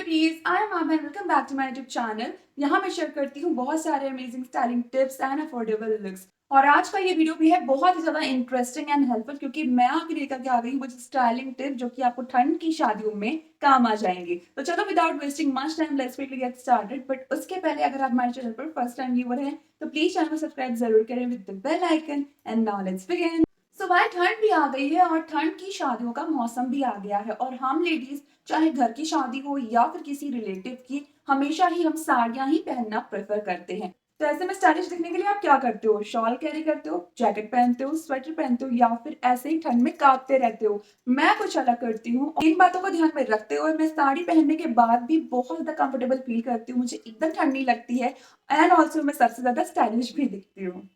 Beauties, I am Abha, welcome back to my YouTube channel. यहाँ मैं share करती हूँ बहुत सारे amazing styling tips and affordable looks. और आज का ये वीडियो भी है बहुत ही ज्यादा इंटरेस्टिंग एंड हेल्पफुल, क्योंकि मैं आपके लेकर के आ गई हूँ कुछ स्टाइलिंग टिप जो कि आपको ठंड की शादियों में काम आ जाएंगी। तो चलो without wasting much time let's quickly get started. But उसके पहले अगर आप हमारे चैनल पर फर्स्ट टाइम व्यूअर हैं तो प्लीज चैनल को सब्सक्राइब जरूर करें with the bell icon. And now let's begin. So भाई ठंड भी आ गई है और ठंड की शादियों का मौसम भी आ गया है, और हम लेडीज चाहे घर की शादी हो या फिर किसी रिलेटिव की, हमेशा ही हम साड़ियां ही पहनना प्रेफर करते हैं। तो ऐसे में स्टाइलिश दिखने के लिए आप क्या करते हो? शॉल कैरी करते हो, जैकेट पहनते हो, स्वेटर पहनते हो, या फिर ऐसे ही ठंड में कांपते रहते हो? मैं कुछ अलग करती हूँ। इन बातों को ध्यान में रखते हुए मैं साड़ी पहनने के बाद भी बहुत ज्यादा कंफर्टेबल फील करती हूँ, मुझे एकदम ठंड नहीं लगती है। एंड ऑल्सो मैं सबसे ज्यादा स्टाइलिश भी दिखती हूँ।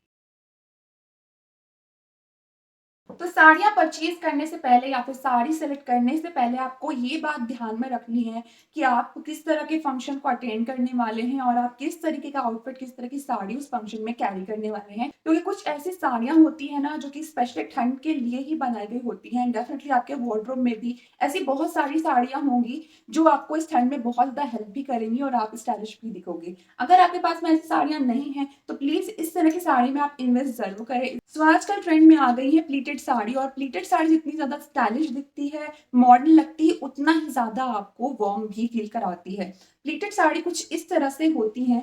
तो साड़ियाँ परचेज करने से पहले या फिर साड़ी सेलेक्ट करने से पहले आपको ये बात ध्यान में रखनी है कि आप किस तरह के फंक्शन को अटेंड करने वाले हैं और आप किस तरीके का आउटफिट, किस तरह की साड़ी उस फंक्शन में कैरी करने वाले हैं। क्योंकि कुछ ऐसी साड़ियाँ होती है ना जो कि स्पेशली ठंड के लिए ही बनाई गई होती हैं। डेफिनेटली आपके वार्डरोब में भी ऐसी बहुत सारी साड़ियाँ होंगी जो आपको इस ठंड में बहुत ज्यादा हेल्प भी करेंगी और आप स्टाइलिश भी दिखोगे। अगर आपके पास में ऐसी साड़ियाँ नहीं है तो प्लीज इस तरह की साड़ी में आप इन्वेस्ट जरूर करें। सो आजकल ट्रेंड में आ गई है प्लीटेड साड़ी, और प्लीटेड साड़ी जितनी ज्यादा स्टाइलिश दिखती है, मॉडर्न लगती है, उतना ही ज्यादा आपको वार्म भी फील कराती है। प्लीटेड साड़ी कुछ इस तरह से होती है।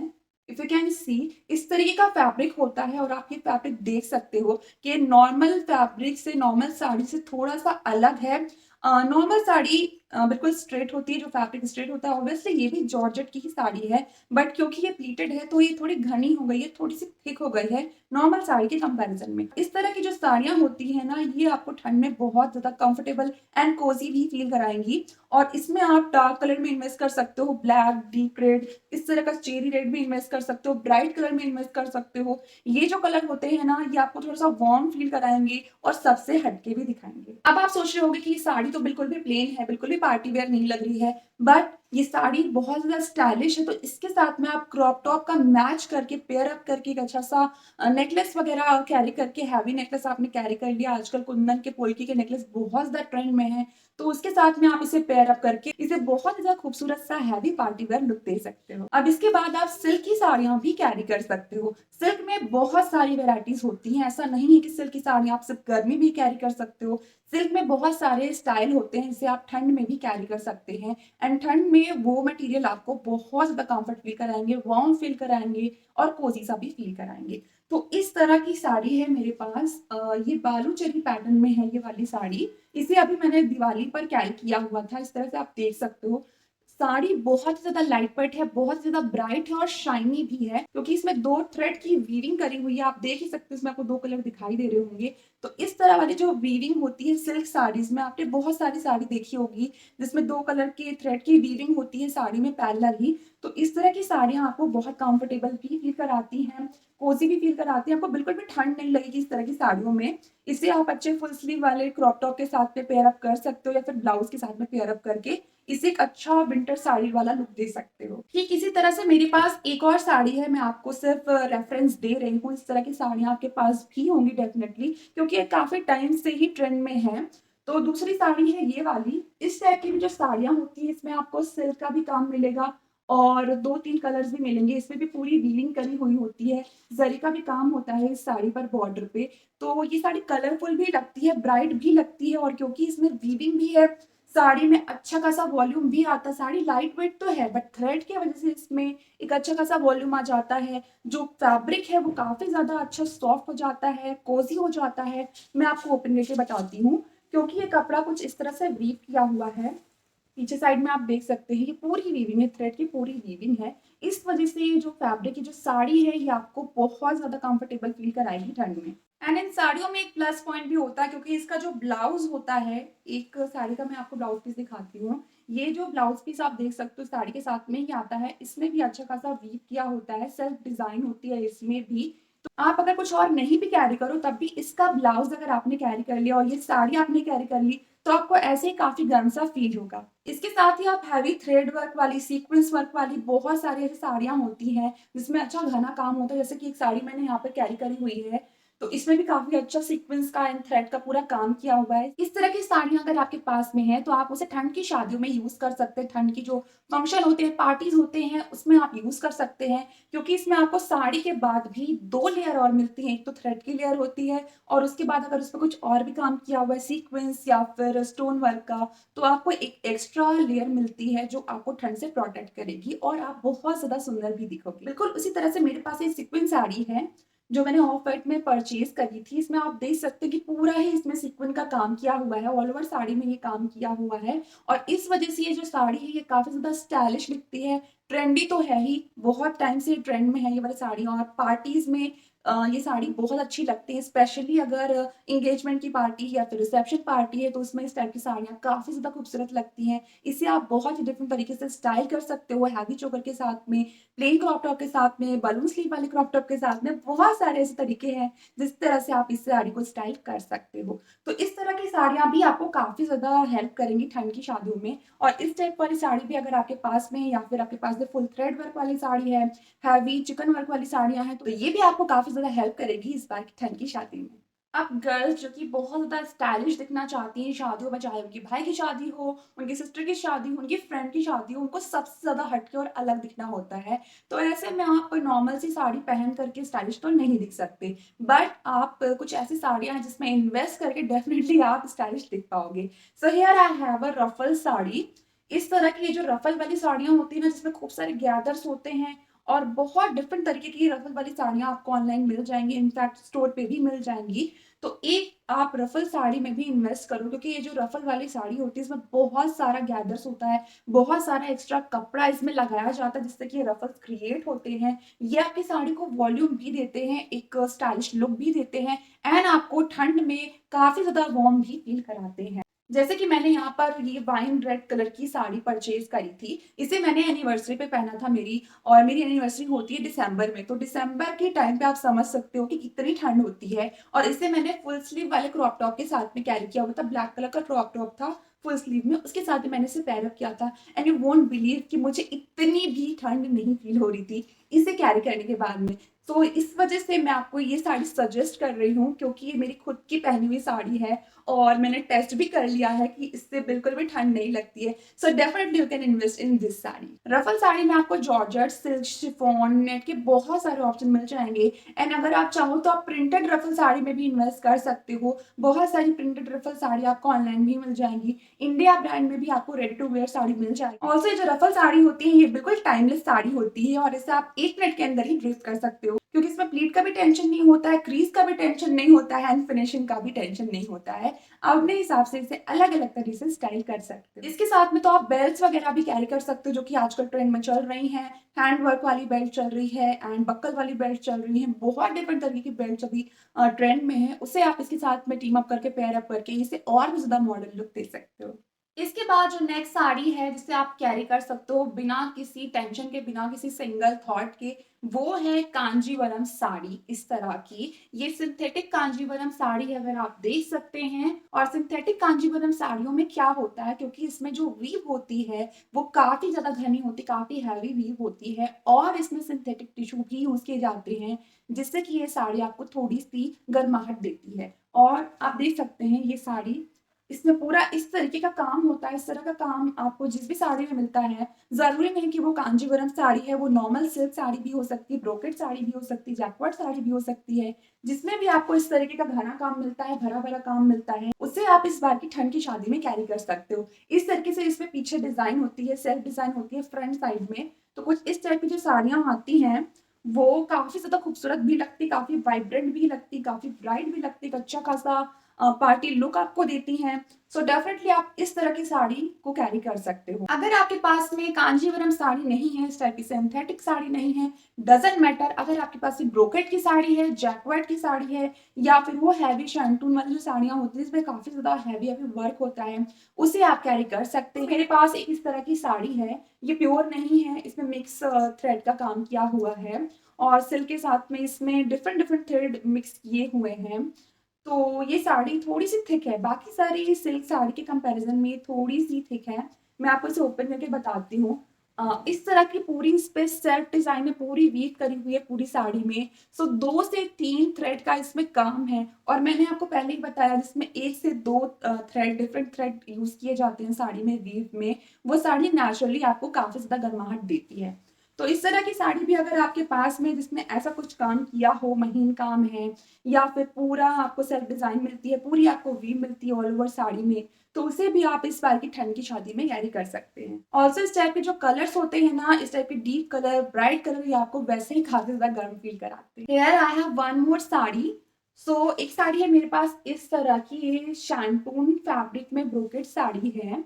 इफ यू कैन सी, इस तरीके का फैब्रिक होता है और आप ये फैब्रिक देख सकते हो कि नॉर्मल फैब्रिक से, नॉर्मल साड़ी से थोड़ा सा अलग है। नॉर्मल साड़ी बिल्कुल स्ट्रेट होती है, जो फैब्रिक स्ट्रेट होता है। ऑब्वियसली ये भी जॉर्जेट की ही साड़ी है, बट क्योंकि ये प्लीटेड है तो ये थोड़ी घनी हो गई है, थोड़ी सी थिक हो गई है नॉर्मल साड़ी के कंपैरिजन में। इस तरह की जो साड़ियां होती है ना, ये आपको ठंड में बहुत ज्यादा कंफर्टेबल एंड कोजी भी फील कराएंगी। और इसमें आप डार्क कलर में इन्वेस्ट कर सकते हो, ब्लैक, डीप रेड, इस तरह का चेरी रेड भी इन्वेस्ट कर सकते हो, ब्राइट कलर में इन्वेस्ट कर सकते हो। ये जो कलर होते हैं ना, ये आपको थोड़ा सा वार्म फील कराएंगे और सबसे हटके भी दिखाएंगे। अब आप सोच रहे होंगे कि ये साड़ी तो बिल्कुल भी प्लेन है, बिल्कुल भी पार्टी वेयर नहीं लग रही है, बट ये साड़ी बहुत ज्यादा स्टाइलिश है। तो इसके साथ में आप क्रॉप टॉप का मैच करके, पेयर अप करके एक अच्छा सा नेकलेस वगैरह कैरी करके, हैवी नेकलेस आपने कैरी कर लिया, आजकल कुंदन के, पोल्की के नेकलेस बहुत ज्यादा ट्रेंड में है, तो उसके साथ में आप इसे पेयर अप करके इसे बहुत ज्यादा खूबसूरत सा हैवी पार्टी वेयर लुक दे सकते हो। अब इसके बाद आप सिल्क की साड़ियां भी कैरी कर सकते हो। सिल्क में बहुत सारी वेराइटीज होती हैं, ऐसा नहीं है कि सिल्क की साड़ियां आप सिर्फ गर्मी भी कैरी कर सकते हो। सिल्क में बहुत सारे स्टाइल होते हैं जिसे आप ठंड में भी कैरी कर सकते हैं। एंड ठंड में वो मटेरियल आपको बहुत ज्यादा कंफर्ट फील कराएंगे, वार्म फील कराएंगे और कोजी सा भी फील कराएंगे। तो इस तरह की साड़ी है मेरे पास। ये बालूचरी पैटर्न में है ये वाली साड़ी। इसे अभी मैंने दिवाली पर कैरी किया हुआ था। इस तरह से आप देख सकते हो। साड़ी बहुत ज्यादा लाइट वेट है, बहुत ज्यादा ब्राइट है और शाइनी भी है, क्योंकि इसमें दो थ्रेड की वीविंग करी हुई है। आप देख ही सकते हो, इसमें आपको दो कलर दिखाई दे रहे होंगे। तो इस तरह वाली जो वीविंग होती है सिल्क साड़ीज में, आपने बहुत सारी साड़ी देखी होगी जिसमें दो कलर की थ्रेड की वीविंग होती है साड़ी में पैरेलल ही। तो इस तरह की साड़ियां आपको बहुत कंफर्टेबल भी फील कराती हैं, कोजी भी फील कराती है, आपको बिल्कुल भी ठंड नहीं लगेगी इस तरह की साड़ियों में। इसे आप अच्छे फुल स्लीव वाले क्रॉप टॉप के साथ में पेयर अप कर सकते हो, या फिर ब्लाउज के साथ में पेयर अप करके इसे एक अच्छा विंटर साड़ी वाला लुक दे सकते हो। ठीक इसी तरह से मेरे पास एक और साड़ी है, मैं आपको सिर्फ रेफरेंस दे रही हूँ। इस तरह की साड़ियां आपके पास भी होंगी डेफिनेटली, क्योंकि ये काफी टाइम से ही ट्रेंड में है। तो दूसरी साड़ी है ये वाली। इस टाइप की भी जो साड़ियां होती है, इसमें आपको सिल्क का भी काम मिलेगा और दो तीन कलर्स भी मिलेंगे। इसमें भी पूरी वीविंग करी हुई होती है, जरी का भी काम होता है इस साड़ी पर बॉर्डर पे। तो ये साड़ी कलरफुल भी लगती है, ब्राइट भी लगती है, और क्योंकि इसमें वीविंग भी है, साड़ी में अच्छा खासा वॉल्यूम भी आता है। साड़ी लाइट वेट तो है, बट थ्रेड की वजह से इसमें एक अच्छा खासा वॉल्यूम आ जाता है। जो फैब्रिक है वो काफी ज्यादा अच्छा सॉफ्ट हो जाता है, कोजी हो जाता है। मैं आपको ओपन करके बताती हूँ, क्योंकि ये कपड़ा कुछ इस तरह से वीव किया हुआ है। पीछे साइड में आप देख सकते हैं, ये पूरी वीविंग है, थ्रेड की पूरी वीविंग है। इस वजह से ये जो फैब्रिक की जो साड़ी है, ये आपको बहुत ज्यादा कंफर्टेबल फील कराएगी ठंड में। एंड इन साड़ियों में एक प्लस पॉइंट भी होता है, क्योंकि इसका जो ब्लाउज होता है, एक साड़ी का मैं आपको ब्लाउज पीस दिखाती हूँ। ये जो ब्लाउज पीस आप देख सकते हो साड़ी के साथ में ही आता है, इसमें भी अच्छा खासा वीव किया होता है, सेल्फ डिजाइन होती है इसमें भी। तो आप अगर कुछ और नहीं भी कैरी करो तब भी इसका ब्लाउज अगर आपने कैरी कर लिया और ये साड़ी आपने कैरी कर ली, तो आपको ऐसे ही काफी गर्म सा फील होगा। इसके साथ ही आप हैवी थ्रेड वर्क वाली, सीक्वेंस वर्क वाली बहुत सारी ऐसी साड़ियां होती हैं जिसमें अच्छा घना काम होता है, जैसे कि एक साड़ी मैंने यहाँ पर कैरी करी हुई है तो इसमें भी काफ़ी अच्छा सीक्वेंस का एंड थ्रेड का पूरा काम किया हुआ है। इस तरह की साड़ियाँ अगर आपके पास में है तो आप उसे ठंड की शादियों में यूज़ कर सकते हैं। ठंड की जो फंक्शन होते हैं, पार्टीज़ होते हैं, उसमें आप यूज़ कर सकते हैं, क्योंकि इसमें आपको साड़ी के बाद भी 2 लेयर और मिलती हैं। एक तो थ्रेड की लेयर होती है और उसके बाद अगर उसपे कुछ और भी काम किया हुआ है सीक्वेंस या फिर स्टोन वर्क का, तो आपको एक एक्स्ट्रा लेयर मिलती है जो आपको ठंड से प्रोटेक्ट करेगी और आप बहुत ज़्यादा सुंदर भी दिखोगे। बिल्कुल उसी तरह से मेरे पास एक सीक्वेंस साड़ी है, जो मैंने ऑफ व्हाइट में परचेज़ करी थी। इसमें आप देख सकते हैं कि पूरा ही इसमें सीक्वेंस का काम किया हुआ है, ऑल ओवर साड़ी में ये काम किया हुआ है और इस वज़ह से ये जो साड़ी है, ये काफ़ी ज़्यादा स्टाइलिश दिखती है। ट्रेंडी तो है ही, बहुत टाइम से ट्रेंड में है ये वाली साड़ियाँ और पार्टीज़ में ये साड़ी बहुत अच्छी लगती है, स्पेशली अगर एंगेजमेंट की पार्टी या फिर रिसेप्शन पार्टी है, तो उसमें इस टाइप की साड़ियाँ काफ़ी ज़्यादा खूबसूरत लगती हैं। इसे आप बहुत ही डिफरेंट तरीके से स्टाइल कर सकते हो, हैवी चोकर के साथ में, प्लेन क्रॉप टॉप के साथ में, बलून स्लीव वाले क्रॉप टॉप के साथ में, बहुत सारे ऐसे तरीके हैं, जिस तरह से आप इस साड़ी को स्टाइल कर सकते हो। तो इस तरह की साड़ियाँ भी आपको काफ़ी ज़्यादा हेल्प करेंगी ठंड की शादियों में और इस टाइप वाली साड़ी भी अगर आपके पास में है या फिर आपके पास में फुल थ्रेड वर्क वाली साड़ी है, हैवी चिकन वर्क वाली साड़ियाँ हैं, तो ये भी आपको काफ़ी ज़्यादा हेल्प करेगी इस बार की ठंड की शादी में। अब गर्ल्स जो कि बहुत ज़्यादा स्टाइलिश दिखना चाहती हैं शादियों में, चाहे उनके भाई की शादी हो, उनकी सिस्टर की शादी हो, उनकी फ्रेंड की शादी हो, उनको सबसे ज़्यादा हटके और अलग दिखना होता है। तो ऐसे में आप कोई नॉर्मल सी साड़ी पहन कर के स्टाइलिश तो नहीं दिख सकते। बट आप कुछ ऐसी साड़ियाँ हैं जिसमें इन्वेस्ट करके डेफिनिटली आप स्टाइलिश दिख पाओगे। So here I have a ruffle sari. इस तरह की ये जो रफल वाली साड़ियाँ होती हैं ना, जिसमें खूब सारे गैदर्स होते हैं और बहुत डिफरेंट तरीके की रफल वाली साड़ियाँ आपको ऑनलाइन मिल जाएँगी, इनफैक्ट स्टोर पे भी मिल जाएँगी। तो एक आप रफल साड़ी में भी इन्वेस्ट करो, क्योंकि ये जो रफल वाली साड़ी होती है इसमें बहुत सारा गैदर्स होता है, बहुत सारा एक्स्ट्रा कपड़ा इसमें लगाया जाता है जिससे कि ये रफल्स क्रिएट होते हैं। ये आपकी साड़ी को वॉल्यूम भी देते हैं, एक स्टाइलिश लुक भी देते हैं एंड आपको ठंड में काफ़ी ज़्यादा वार्म भी फील कराते हैं। जैसे कि मैंने यहाँ पर ये वाइन रेड कलर की साड़ी परचेज़ करी थी। इसे मैंने एनिवर्सरी पे पहना था मेरी, और मेरी एनिवर्सरी होती है दिसंबर में, तो दिसंबर के टाइम पे आप समझ सकते हो कि कितनी ठंड होती है और इसे मैंने फुल स्लीव वाले क्रॉप टॉप के साथ में कैरी किया हुआ था। ब्लैक कलर का क्रॉप टॉप था फुल स्लीव में, उसके साथ में मैंने इसे पेयर अप किया था एंड यू वोंट बिलीव कि मुझे इतनी भी ठंड नहीं फील हो रही थी इसे कैरी करने के बाद में। तो इस वजह से मैं आपको ये साड़ी सजेस्ट कर रही हूँ, क्योंकि ये मेरी खुद की पहनी हुई साड़ी है और मैंने टेस्ट भी कर लिया है कि इससे बिल्कुल भी ठंड नहीं लगती है। So definitely you can invest in this sari. Ruffle sari में आपको जॉर्जेट, सिल्क, शिफॉन, नेट के बहुत सारे ऑप्शन मिल जाएँगे एंड अगर आप चाहो तो आप प्रिंटेड रफल साड़ी में भी इन्वेस्ट कर सकते हो। बहुत सारी प्रिंटेड रफल साड़ी आपको ऑनलाइन भी मिल जाएँगी। इंडिया ब्रांड में भी आपको रेडी टू वेयर साड़ी मिल जाएगी। ऑल्सो ये जो रफल साड़ी होती है ये बिल्कुल टाइमलेस साड़ी होती है और इसे आप 1 मिनट के अंदर ही ड्रेप कर सकते हो, क्योंकि इसमें प्लीट का भी टेंशन नहीं होता है, क्रीज का भी टेंशन नहीं होता है एंड फिनिशिंग का भी टेंशन नहीं होता है। आप अपने हिसाब से इसे अलग-अलग तरीके से स्टाइल कर सकते हो। इसके साथ में तो आप बेल्ट्स वगैरह भी कैरी कर सकते हो, जो कि आजकल ट्रेंड में चल रही हैं। हैंड वर्क वाली बेल्ट चल रही है एंड बक्कल वाली बेल्ट चल रही है। बहुत डिफरेंट तरीके की बेल्ट्स अभी ट्रेंड में है। उसे आप इसके साथ में टीम अप करके, पेयर अप करके इसे और भी ज़्यादा मॉडर्न लुक दे सकते हो। इसके बाद जो नेक्स्ट साड़ी है जिसे आप कैरी कर सकते हो बिना किसी टेंशन के, बिना किसी सिंगल थॉट के, वो है कांजीवरम साड़ी। इस तरह की ये सिंथेटिक कांजीवरम साड़ी है, अगर आप देख सकते हैं। और सिंथेटिक कांजीवरम साड़ियों में क्या होता है, क्योंकि इसमें जो वीव होती है वो काफ़ी ज़्यादा घनी होती है, काफ़ी हैवी वीव होती है और इसमें सिंथेटिक टिश्यू भी यूज़ किए जाते हैं, जिससे कि ये साड़ी आपको थोड़ी-सी गर्माहट देती है। और आप देख सकते हैं ये साड़ी, इसमें पूरा इस तरीके का काम होता है, इस तरह का काम आपको जिस भी साड़ी में मिलता है। ज़रूरी नहीं कि वो कांजीवरम साड़ी है, वो नॉर्मल सिल्क साड़ी भी हो सकती है, ब्रोकेट साड़ी भी हो सकती है, जैकवार्ड साड़ी भी हो सकती है। जिसमें भी आपको इस तरीके का घना काम मिलता है, भरा-भरा काम मिलता है, उसे आप इस बार की ठंड की शादी में कैरी कर सकते हो। इस तरीके से इसमें पीछे डिज़ाइन होती है, सेल्फ डिज़ाइन होती है फ्रंट साइड में। तो कुछ इस टाइप की जो साड़ियाँ आती हैं, वो काफ़ी ज़्यादा खूबसूरत भी लगती, काफ़ी वाइब्रेंट भी लगती, काफ़ी ब्राइट भी लगती, एक अच्छा खासा पार्टी लुक आपको देती हैं। सो डेफिनेटली आप इस तरह की साड़ी को कैरी कर सकते हो। अगर आपके पास में कांजीवरम साड़ी नहीं है, इस टाइप की सिंथेटिक साड़ी नहीं है, डज़न्ट मैटर, अगर आपके पास सिर्फ ब्रोकेट की साड़ी है, जैकवार्ड की साड़ी है या फिर वो हैवी शैंटून वाली जो साड़ियाँ होती हैं जिसमें काफ़ी ज़्यादा हैवी वर्क होता है, उसे आप कैरी कर सकते हैं। मेरे पास एक इस तरह की साड़ी है, ये प्योर नहीं है, इसमें मिक्स थ्रेड का काम किया हुआ है और सिल्क के साथ में इसमें डिफरेंट थ्रेड मिक्स किए हुए हैं। तो ये साड़ी थोड़ी-सी थिक है, बाकी सारी सिल्क साड़ी के कंपैरिज़न में थोड़ी-सी थिक है। मैं आपको इसे ओपन करके बताती हूँ। इस तरह की पूरी इस पे सेल्फ डिज़ाइन है, पूरी वीव करी हुई है पूरी साड़ी में। सो 2 से 3 थ्रेड का इसमें काम है और मैंने आपको पहले ही बताया जिसमें 1 से 2 थ्रेड डिफरेंट थ्रेड यूज़ किए जाते हैं साड़ी में वीव में, वो साड़ी नेचुरली आपको काफ़ी ज़्यादा गर्माहट देती है। तो इस तरह की साड़ी भी अगर आपके पास में जिसमें ऐसा कुछ काम किया हो, महीन काम है या फिर पूरा आपको सेल्फ डिज़ाइन मिलती है, पूरी आपको वीव मिलती है ऑल ओवर साड़ी में, तो उसे भी आप इस बार की ठंड की शादी में कैरी कर सकते हैं। ऑल्सो इस टाइप के जो कलर्स होते हैं ना, इस टाइप के डीप कलर, ब्राइट कलर ये आपको वैसे ही काफ़ी ज़्यादा गर्म फ़ील कराते हैं। Here I have one more sari. So एक साड़ी है मेरे पास इस तरह की, ये शैंटून फैब्रिक में ब्रोकेड साड़ी है।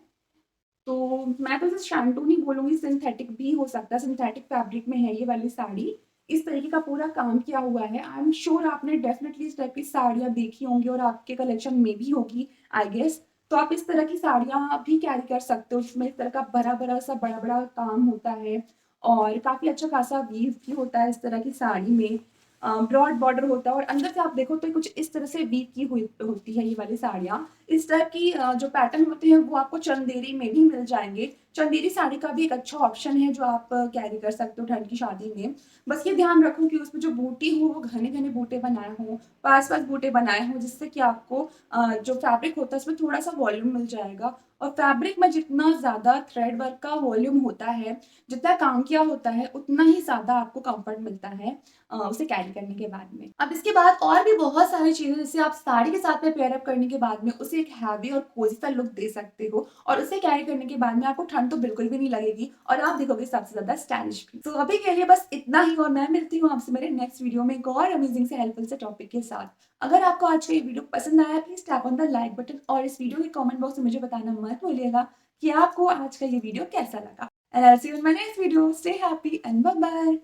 तो मैं तो इसे शैंटून ही बोलूँगी, सिंथेटिक भी हो सकता है, सिंथेटिक फैब्रिक में है ये वाली साड़ी। इस तरीके का पूरा काम किया हुआ है। आई एम श्योर आपने डेफिनिटली इस टाइप की साड़ियाँ देखी होंगी और आपके कलेक्शन में भी होगी आई गेस। तो आप इस तरह की साड़ियाँ भी कैरी कर सकते हो जिसमें इस तरह का बड़ा-बड़ा सा बड़ा-बड़ा काम होता है और काफ़ी अच्छा खासा वीव भी होता है इस तरह की साड़ी में। ब्रॉड बॉर्डर होता है और अंदर से आप देखो तो कुछ इस तरह से वीव की हुई होती है ये वाली साड़ियाँ। इस टाइप की जो पैटर्न होते हैं वो आपको चंदेरी में भी मिल जाएँगे। चंदेरी साड़ी का भी एक अच्छा ऑप्शन है जो आप कैरी कर सकते हो ठंड की शादी में। बस ये ध्यान रखो कि उसमें जो बूटी हो वो घने-घने बूटे बनाए हों, पास-पास बूटे बनाए हों जिससे कि आपको जो फैब्रिक होता है उसमें थोड़ा-सा वॉल्यूम मिल जाएगा और फैब्रिक में जितना ज़्यादा थ्रेड वर्क का वॉल्यूम होता है, जितना काम किया होता है, उतना ही ज़्यादा आपको कम्फर्ट मिलता है उसे कैरी करने के बाद में। अब इसके बाद और भी बहुत सारी चीज़ें जिसे आप साड़ी के साथ में पेयर अप करने के बाद में उसे एक हैवी और कोज़ी सा लुक दे सकते हो और उसे कैरी करने के बाद में आपको ठंड तो बिल्कुल भी नहीं लगेगी और आप दिखोगे सबसे ज़्यादा स्टाइलिश भी। तो अभी के लिए बस इतना ही और मैं मिलती हूँ आपसे मेरे नेक्स्ट वीडियो में एक और अमेजिंग से हेल्पफुल से टॉपिक के साथ। अगर आपको आज का ये वीडियो पसंद आया please tap on the like button और इस वीडियो के कमेंट बॉक्स में मुझे बताना मत भूलिएगा कि आपको आज का ये वीडियो कैसा लगा। And I will see you in my next video. Stay happy and bye bye.